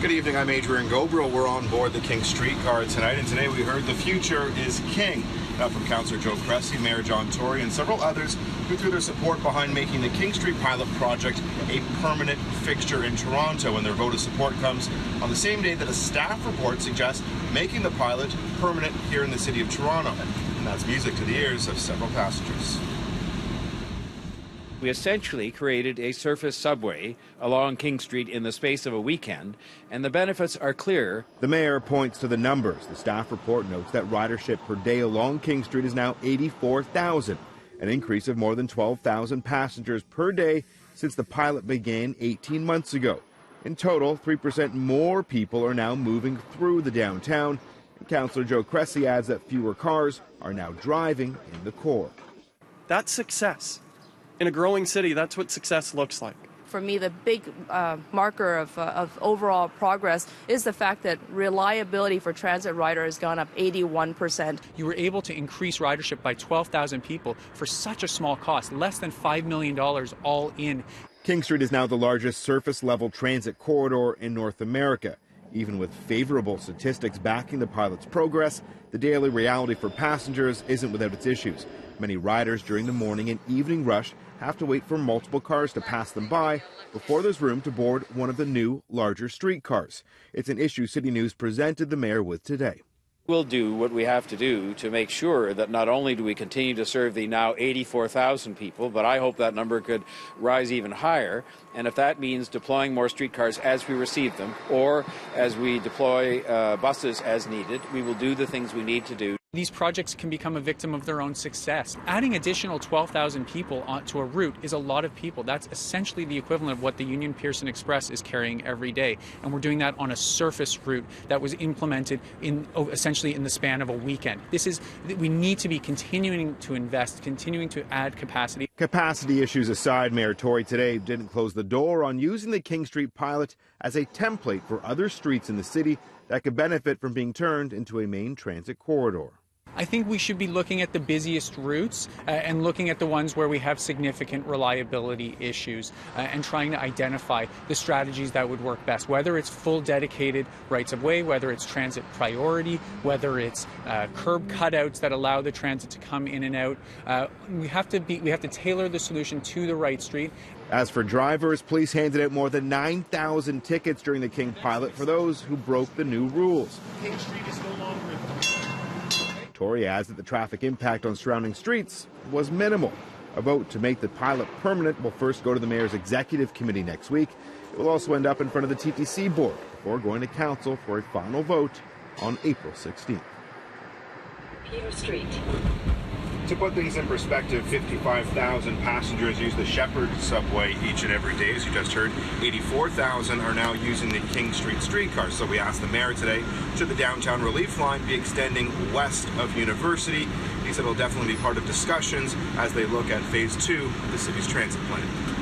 Good evening, I'm Adrian Ghobrial. We're on board the King streetcar tonight, and today we heard the future is king. Now from Councillor Joe Cressy, Mayor John Tory, and several others who threw their support behind making the King Street pilot project a permanent fixture in Toronto. And their vote of support comes on the same day that a staff report suggests making the pilot permanent here in the city of Toronto. And that's music to the ears of several passengers. We essentially created a surface subway along King Street in the space of a weekend, and the benefits are clear. The mayor points to the numbers. The staff report notes that ridership per day along King Street is now 84,000, an increase of more than 12,000 passengers per day since the pilot began 18 months ago. In total, 3% more people are now moving through the downtown. And Councillor Joe Cressy adds that fewer cars are now driving in the core. That's success. In a growing city, that's what success looks like. For me, the big marker of overall progress is the fact that reliability for transit riders has gone up 81%. You were able to increase ridership by 12,000 people for such a small cost, less than $5 million all in. King Street is now the largest surface-level transit corridor in North America. Even with favorable statistics backing the pilot's progress, the daily reality for passengers isn't without its issues. Many riders during the morning and evening rush have to wait for multiple cars to pass them by before there's room to board one of the new, larger streetcars. It's an issue CityNews presented the mayor with today. We'll do what we have to do to make sure that not only do we continue to serve the now 84,000 people, but I hope that number could rise even higher. And if that means deploying more streetcars as we receive them, or as we deploy buses as needed, we will do the things we need to do. These projects can become a victim of their own success. Adding additional 12,000 people onto a route is a lot of people. That's essentially the equivalent of what the Union Pearson Express is carrying every day. And we're doing that on a surface route that was implemented essentially in the span of a weekend. We need to be continuing to invest, continuing to add capacity. Capacity issues aside, Mayor Tory today didn't close the door on using the King Street pilot as a template for other streets in the city that could benefit from being turned into a main transit corridor. I think we should be looking at the busiest routes and looking at the ones where we have significant reliability issues and trying to identify the strategies that would work best, whether it's full dedicated rights of way, whether it's transit priority, whether it's curb cutouts that allow the transit to come in and out. We have to tailor the solution to the right street. As for drivers, police handed out more than 9,000 tickets during the King pilot for those who broke the new rules. King Street is no longer Tory adds that the traffic impact on surrounding streets was minimal. A vote to make the pilot permanent will first go to the mayor's executive committee next week. It will also end up in front of the TTC board before going to council for a final vote on April 16th. Peter Street. To put things in perspective, 55,000 passengers use the Shepherd subway each and every day. As you just heard, 84,000 are now using the King Street streetcar. So we asked the mayor today, should the downtown relief line be extending west of University? He said it'll definitely be part of discussions as they look at phase 2 of the city's transit plan.